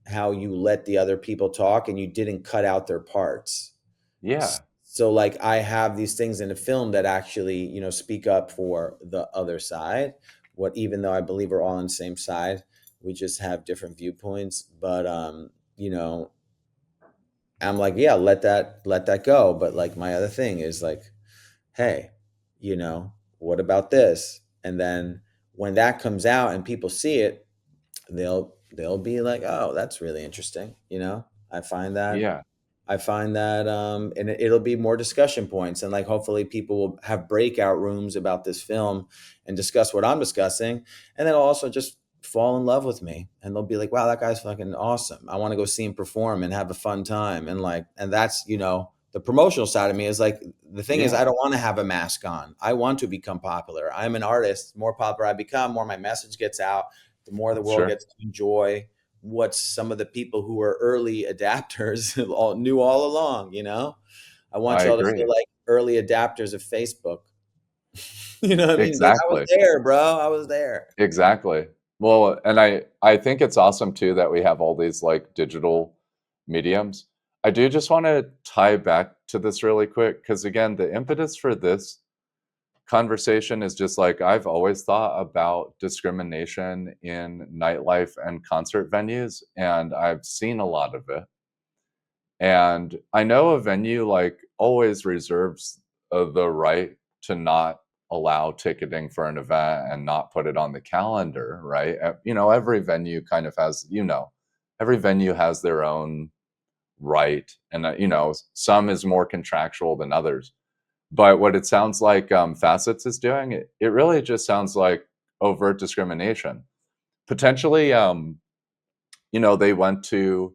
how you let the other people talk and you didn't cut out their parts. Yeah. So like, I have these things in the film that actually, speak up for the other side. Even though I believe we're all on the same side, we just have different viewpoints. But I'm like, yeah, let that go. But like, my other thing is like, hey, what about this? And then when that comes out and people see it, they'll be like, oh, that's really interesting. I find that Yeah. and it'll be more discussion points, and like, hopefully people will have breakout rooms about this film and discuss what I'm discussing, and then also just fall in love with me, and they'll be like, wow, that guy's fucking awesome, I want to go see him perform and have a fun time. And like, and that's, the promotional side of me is like, the thing is, Yeah. I don't want to have a mask on. I want to become popular. I'm an artist. The more popular I become, more my message gets out, the more the world Sure. gets to enjoy what some of the people who were early adapters all knew all along. I want I y'all to feel agree. like early adapters of Facebook. You know what I mean? Like, I was Exactly. there, bro. I was there. Exactly. Well, and I think it's awesome too that we have all these like digital mediums. I do just want to tie back to this really quick because again, the impetus for this conversation is just like I've always thought about discrimination in nightlife and concert venues, and I've seen a lot of it. And I know a venue like always reserves the right to not allow ticketing for an event and not put it on the calendar, right? Every venue kind of has, every venue has their own right. And, some is more contractual than others. But what it sounds like Facets is doing, it really just sounds like overt discrimination. Potentially, they went to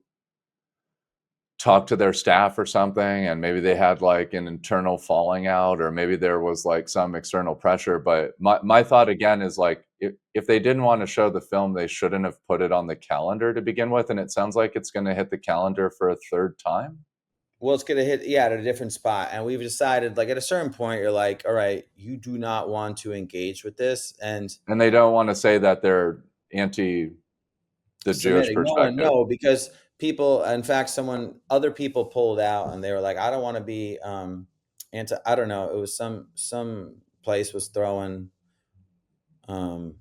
talk to their staff or something, and maybe they had like an internal falling out, or maybe there was like some external pressure. But my thought again is like, if they didn't want to show the film, they shouldn't have put it on the calendar to begin with. And it sounds like it's going to hit the calendar for a third time. Well, it's going to hit, at a different spot. And we've decided, like, at a certain point, you're like, all right, you do not want to engage with this. And they don't want to say that they're anti the Jewish perspective. No, because people, in fact, other people pulled out and they were like, I don't want to be I don't know. It was some place was throwing an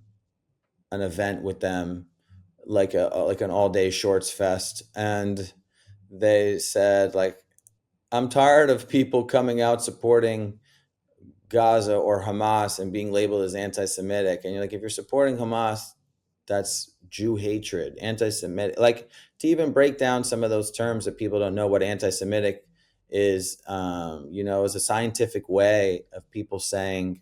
event with them, like an all-day shorts fest. And they said, like, I'm tired of people coming out supporting Gaza or Hamas and being labeled as anti-Semitic. And you're like, if you're supporting Hamas, that's Jew hatred, anti-Semitic. Like, to even break down some of those terms that people don't know what anti-Semitic is, is a scientific way of people saying,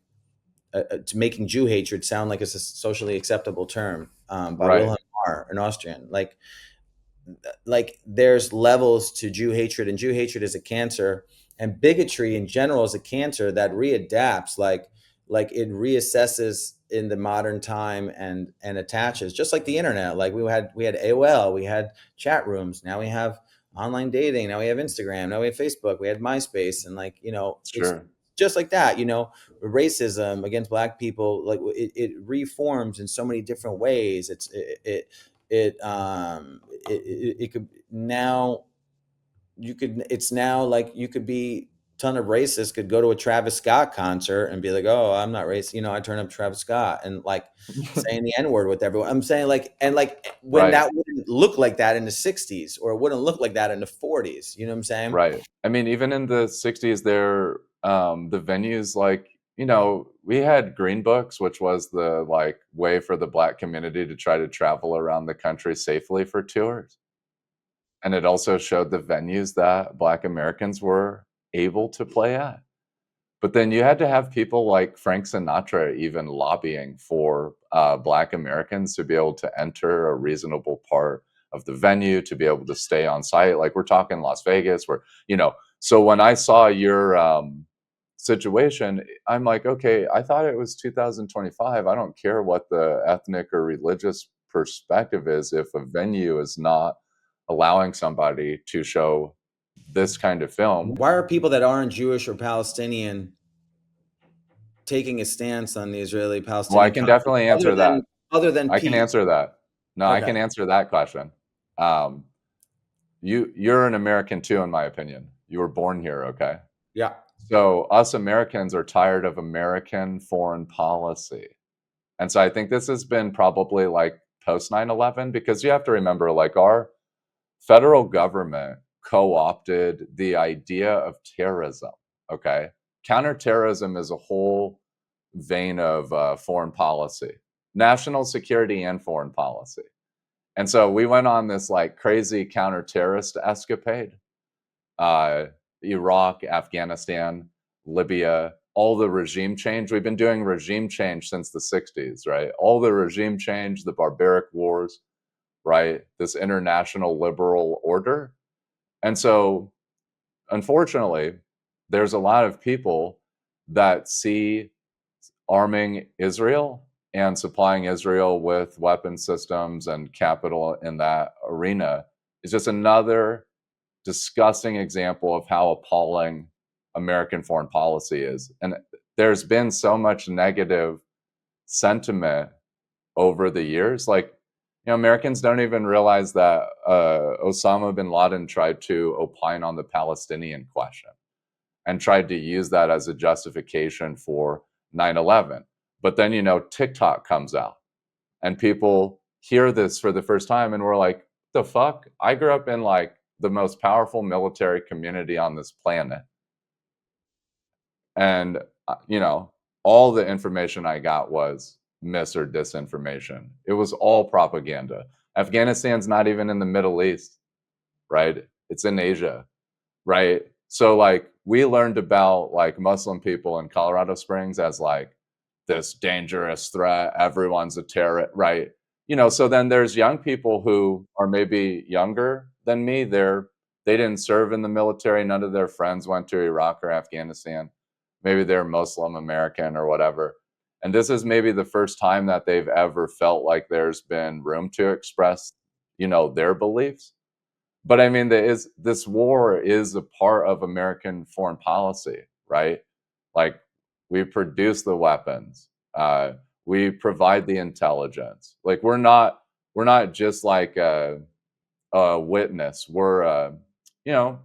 to making Jew hatred sound like it's a socially acceptable term, by Wilhelm Marr, an Austrian. Like there's levels to Jew hatred, and Jew hatred is a cancer, and bigotry in general is a cancer that readapts, like it reassesses in the modern time and attaches, just like the internet. Like we had AOL, we had chat rooms, now we have online dating, now we have Instagram, now we have Facebook, we had MySpace, and Sure. It's just like that, racism against Black people, like it reforms in so many different ways. It could now, you could be ton of racists could go to a Travis Scott concert and be like, oh, I'm not racist. I turn up Travis Scott and like saying the N-word with everyone. I'm saying when that wouldn't look like that in the 60s, or it wouldn't look like that in the 40s. You know what I'm saying? Right. I mean, even in the 60s, the venues, we had Green Books, which was the way for the Black community to try to travel around the country safely for tours. And it also showed the venues that Black Americans were able to play at. But then you had to have people like Frank Sinatra even lobbying for Black Americans to be able to enter a reasonable part of the venue, to be able to stay on site. Like we're talking Las Vegas, where, so when I saw your situation, I'm like, okay, I thought it was 2025. I don't care what the ethnic or religious perspective is if a venue is not allowing somebody to show this kind of film. Why are people that aren't Jewish or Palestinian taking a stance on the Israeli-Palestinian? Well, I can definitely answer that. Other than I can answer that. No, Okay. I can answer that question. You're an American too, in my opinion. You were born here, okay? Yeah. So us Americans are tired of American foreign policy. And so I think this has been probably post 9/11, because you have to remember, our federal government co-opted the idea of terrorism, okay? Counterterrorism is a whole vein of foreign policy, national security and foreign policy. And so we went on this crazy counter-terrorist escapade. Iraq, Afghanistan, Libya, all the regime change. We've been doing regime change since the 60s, right? All the regime change, the barbaric wars, right? This international liberal order. And so, unfortunately, there's a lot of people that see arming Israel and supplying Israel with weapon systems and capital in that arena is just another disgusting example of how appalling American foreign policy is. And there's been so much negative sentiment over the years. Americans don't even realize that Osama bin Laden tried to opine on the Palestinian question and tried to use that as a justification for 9/11. But then, TikTok comes out and people hear this for the first time and we're like, the fuck? I grew up in the most powerful military community on this planet. And, all the information I got was mis or disinformation. It was all propaganda. Afghanistan's not even in the Middle East, right? It's in Asia, right? So we learned about Muslim people in Colorado Springs as this dangerous threat. Everyone's a terrorist, right? So then there's young people who are maybe younger than me. They didn't serve in the military. None of their friends went to Iraq or Afghanistan. Maybe they're Muslim American or whatever. And this is maybe the first time that they've ever felt like there's been room to express, their beliefs. But I mean, this war is a part of American foreign policy, right? Like, we produce the weapons, we provide the intelligence. Like, we're not just like a witness. We're, you know,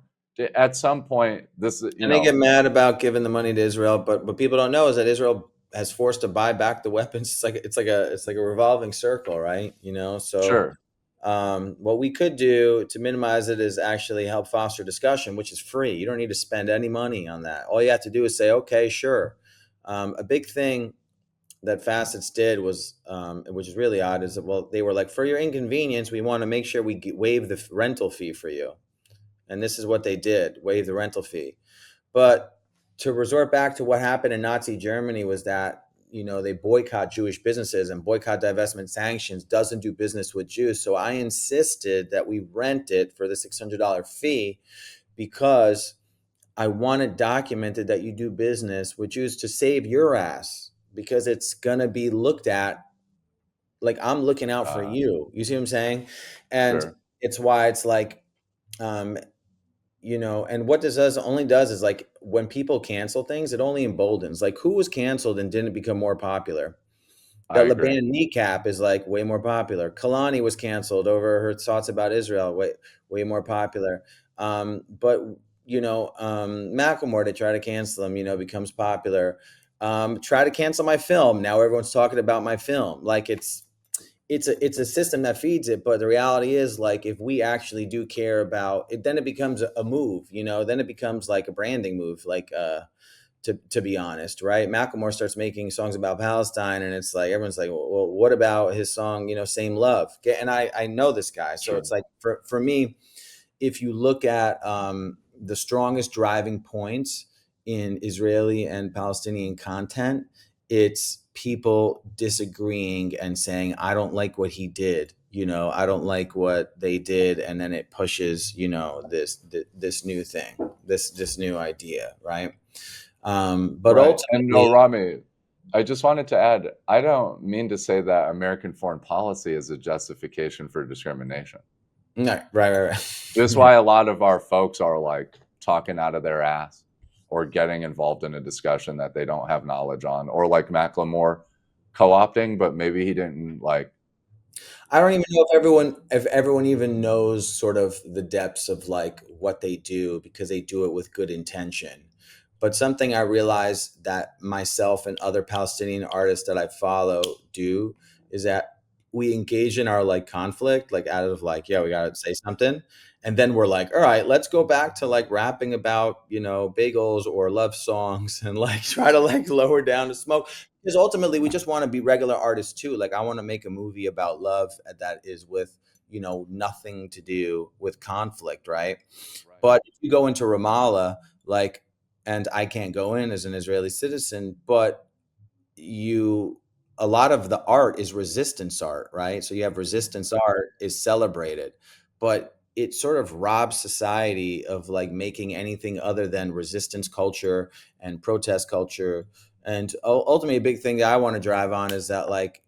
at some point, this, And they get mad about giving the money to Israel, but what people don't know is that Israel has forced to buy back the weapons. It's like a revolving circle, right? So sure, what we could do to minimize it is actually help foster discussion, which is free. You don't need to spend any money on that. All you have to do is say, okay, sure. A big thing that Facets did was, which is really odd, is that, well, they were like, for your inconvenience, we want to make sure we waive the rental fee for you. And this is what they did, waive the rental fee. But to resort back to what happened in Nazi Germany was that, they boycott Jewish businesses, and boycott, divestment, sanctions doesn't do business with Jews. So I insisted that we rent it for the $600 fee, because I want it documented that you do business with Jews to save your ass, because it's going to be looked at like I'm looking out for you. You see what I'm saying? And sure, it's why it's like, and what this only does is, like, when people cancel things, it only emboldens. Like, who was canceled and didn't become more popular? I That agree. Laban Kneecap is like way more popular. Kalani was canceled over her thoughts about Israel, way more popular. But Macklemore, to try to cancel him, becomes popular. Try to cancel my film. Now everyone's talking about my film. Like, it's a system that feeds it. But the reality is, like, if we actually do care about it, then it becomes a move. Then it becomes like a branding move. Like, to be honest, right? Macklemore starts making songs about Palestine, and it's like everyone's like, well, what about his song, Same Love? And I know this guy, so Sure. it's like, for me, if you look at the strongest driving points in Israeli and Palestinian content, it's people disagreeing and saying, I don't like what he did. I don't like what they did. And then it pushes, this new thing, this new idea. Right. But Right. And no, ultimately, Rami, I just wanted to add, I don't mean to say that American foreign policy is a justification for discrimination. no, right. Just why a lot of our folks are like talking out of their ass, or getting involved in a discussion that they don't have knowledge on, or like Macklemore co-opting, but maybe he didn't like. I don't even know if everyone even knows sort of the depths of, like, what they do, because they do it with good intention. But something I realize that myself and other Palestinian artists that I follow do is that we engage in our, like, conflict, like, out of, like, yeah, we gotta say something. And then we're like, all right, let's go back to, like, rapping about, bagels or love songs, and, like, try to, like, lower down the smoke. Because ultimately we just want to be regular artists too. Like, I want to make a movie about love that is with, nothing to do with conflict, right? Right. But if you go into Ramallah, like, and I can't go in as an Israeli citizen, but a lot of the art is resistance art, right? So you have resistance art is celebrated, but it sort of robs society of, like, making anything other than resistance culture and protest culture. And ultimately, a big thing that I want to drive on is that, like,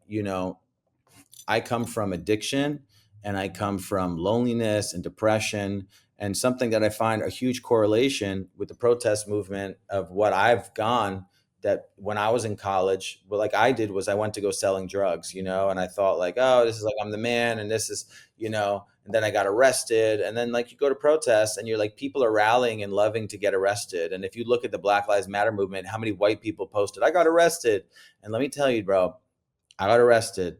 I come from addiction, and I come from loneliness and depression. And something that I find a huge correlation with the protest movement of what I've gone, that when I was in college, what, like, I did was I went to go selling drugs, and I thought, like, oh, this is like, I'm the man, and this is, and then I got arrested. And then, like, you go to protests and you're like, people are rallying and loving to get arrested. And if you look at the Black Lives Matter movement, how many white people posted, I got arrested? And let me tell you, bro, I got arrested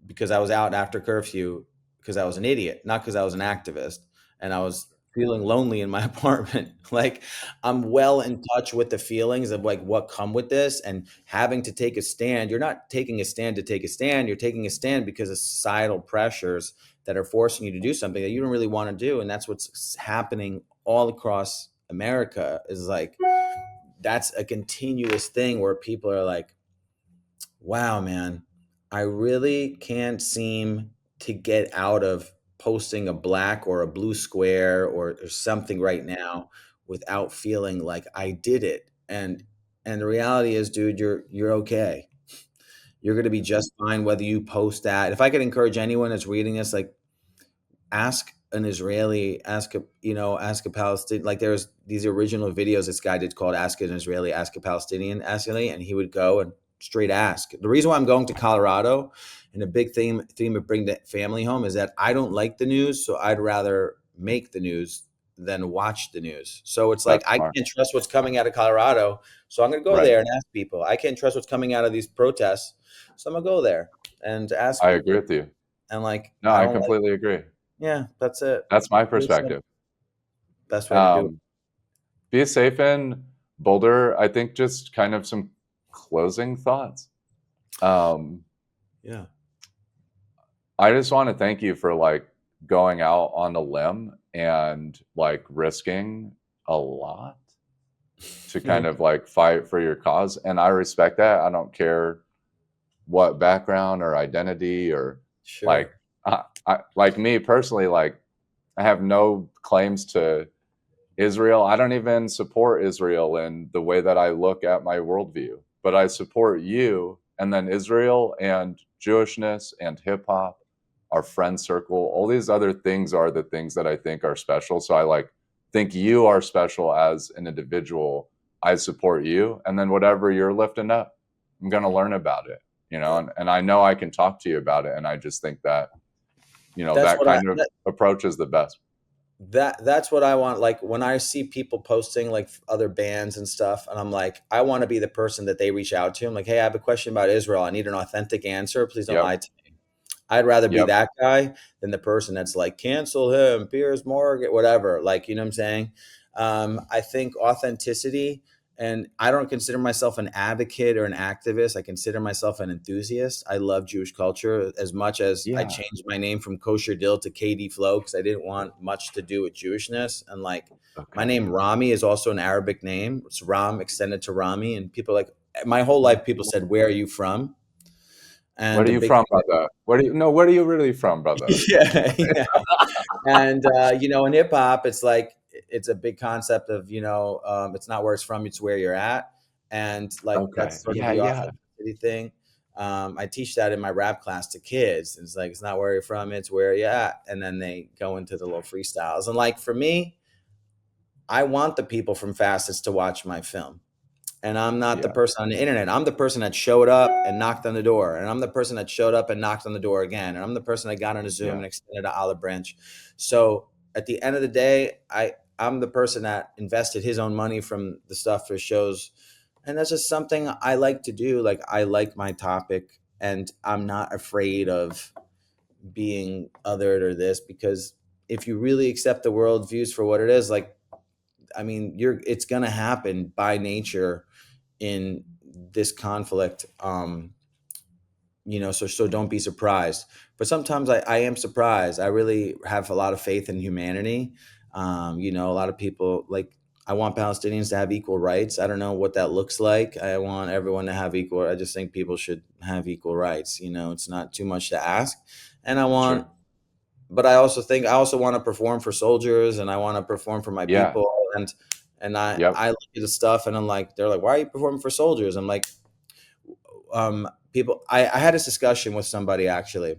because I was out after curfew, because I was an idiot, not because I was an activist. And I was feeling lonely in my apartment. Like, I'm well in touch with the feelings of, like, what come with this, and having to take a stand. You're not taking a stand to take a stand. You're taking a stand because of societal pressures that are forcing you to do something that you don't really want to do. And that's what's happening all across America, is like, that's a continuous thing where people are like, wow, man, I really can't seem to get out of posting a black or a blue square or something right now without feeling like I did it. And And the reality is, dude, you're okay. You're going to be just fine whether you post that. If I could encourage anyone that's reading this, like, ask an Israeli, ask a Palestinian. Like, there's these original videos this guy did called "Ask an Israeli, Ask a Palestinian," and he would go and straight ask. The reason why I'm going to Colorado, and a big theme of bring the family home, is that I don't like the news, so I'd rather make the news than watch the news. So it's like That's I smart. can't trust what's coming out of Colorado, so I'm going to go Right. there and ask people. I can't trust what's coming out of these protests, so I'm going to go there and ask I people. agree with you. And like, No, I I don't like. completely agree. Yeah, that's it. That's my Pretty simple. perspective. Best way to do it. Be safe in Boulder. I think just kind of some closing thoughts. Yeah. I just want to thank you for like going out on a limb and like risking a lot to kind of like fight for your cause. And I respect that. I don't care what background or identity or Sure. like, like me personally, like I have no claims to Israel. I don't even support Israel in the way that I look at my worldview, but I support you. And then Israel and Jewishness and hip hop, our friend circle, all these other things are the things that I think are special. So I like think you are special as an individual. I support you. And then whatever you're lifting up, I'm going to learn about it, and I know I can talk to you about it. And I just think that, That's that what kind of approach is the best. that's what I want. Like, when I see people posting like other bands and stuff, and I'm like, I want to be the person that they reach out to. I'm like, hey, I have a question about Israel. I need an authentic answer. Please don't Yep. lie to me. I'd rather be Yep. that guy than the person that's like, cancel him, Piers Morgan, whatever. Like, you know what I'm saying? I think authenticity, and I don't consider myself an advocate or an activist. I consider myself an enthusiast. I love Jewish culture as much as I Yeah. changed my name from Kosha Dillz to KD Flow because I didn't want much to do with Jewishness. And like, my name Rami is also an Arabic name. It's Ram extended to Rami. And people like, my whole life, people said, where are you from? And Where are you from, brother? Where are you really from, brother? yeah. And in hip hop, it's like, it's a big concept of, it's not where it's from, it's where you're at. And like, Okay. that's sort of the authenticity thing. I teach that in my rap class to kids. It's like, it's not where you're from, it's where you're at. And then they go into the little freestyles. And like, for me, I want the people from Facets to watch my film. And I'm not the person on the internet. I'm the person that showed up and knocked on the door. And I'm the person that showed up and knocked on the door again. And I'm the person that got on a Zoom and extended an olive branch. So at the end of the day, I'm the person that invested his own money from the stuff for shows. And that's just something I like to do. Like, I like my topic, and I'm not afraid of being othered or this, because if you really accept the worldviews for what it is, like, I mean, it's going to happen by nature in this conflict. So don't be surprised. But sometimes I am surprised. I really have a lot of faith in humanity. A lot of people, like, I want Palestinians to have equal rights. I don't know what that looks like. I want everyone to have equal. I just think people should have equal rights. It's not too much to ask. And but I also think I also want to perform for soldiers, and I want to perform for my people. And I look at the stuff, and I'm like, they're like, why are you performing for soldiers? I'm like, people, I had this discussion with somebody actually.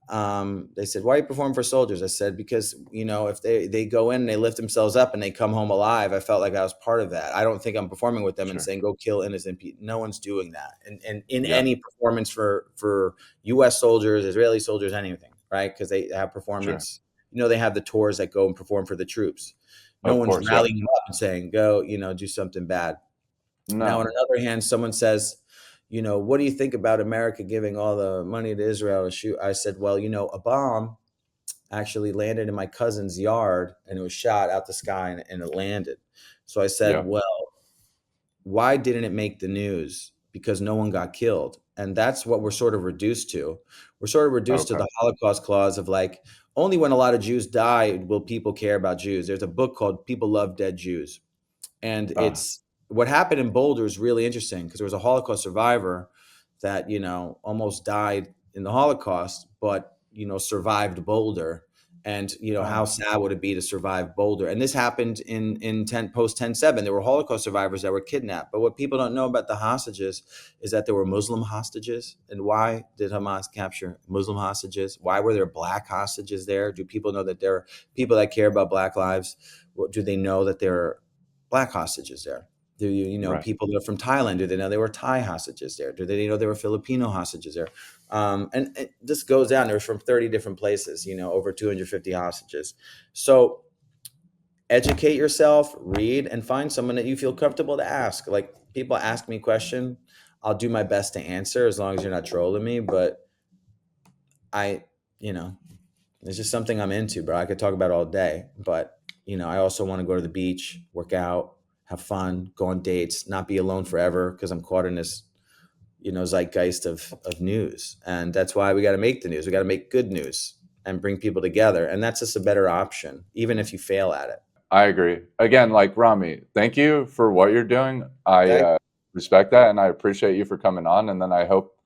They said, why are you performing for soldiers? I said, because, if they go in and they lift themselves up and they come home alive, I felt like I was part of that. I don't think I'm performing with them and saying, go kill innocent people. No one's doing that. And in any performance for US soldiers, Israeli soldiers, anything, right? Because they have performance, they have the tours that go and perform for the troops. No one's rallying them up and saying, go, do something bad. No. Now, on another hand, someone says, what do you think about America giving all the money to Israel to shoot? I said, well, a bomb actually landed in my cousin's yard, and it was shot out the sky, and it landed. So I said, well, why didn't it make the news? Because no one got killed. And that's what we're sort of reduced to. We're sort of reduced to the Holocaust clause of like, only when a lot of Jews die will people care about Jews. There's a book called People Love Dead Jews. And it's what happened in Boulder is really interesting, because there was a Holocaust survivor that, almost died in the Holocaust, but, survived Boulder. And how sad would it be to survive Boulder? And this happened in post 10/7. There were Holocaust survivors that were kidnapped. But what people don't know about the hostages is that there were Muslim hostages. And why did Hamas capture Muslim hostages? Why were there black hostages there? Do people know that there are people that care about black lives? Do they know that there are black hostages there? Do you know Right. people that are from Thailand? Do they know there were Thai hostages there? Do they know there were Filipino hostages there? And this goes down. There's from 30 different places, over 250 hostages. So educate yourself, read, and find someone that you feel comfortable to ask. Like, people ask me a question, I'll do my best to answer as long as you're not trolling me. But it's just something I'm into, bro. I could talk about it all day. But, I also want to go to the beach, work out, have fun, go on dates, not be alone forever because I'm caught in this zeitgeist of news. And that's why we got to make the news. We got to make good news and bring people together. And that's just a better option, even if you fail at it. I agree. Again, like Rami, thank you for what you're doing. I respect that, and I appreciate you for coming on. And then I hope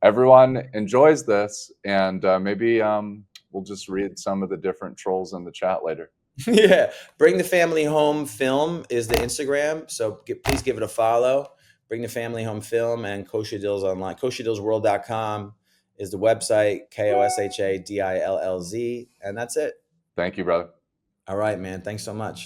everyone enjoys this, and maybe we'll just read some of the different trolls in the chat later. Yeah. Bring the Family Home Film is the Instagram. So please give it a follow. Bring the Family Home Film, and Kosha Dillz online. KoshaDillzWorld.com is the website, KOSHADILLZ. And that's it. Thank you, brother. All right, man. Thanks so much.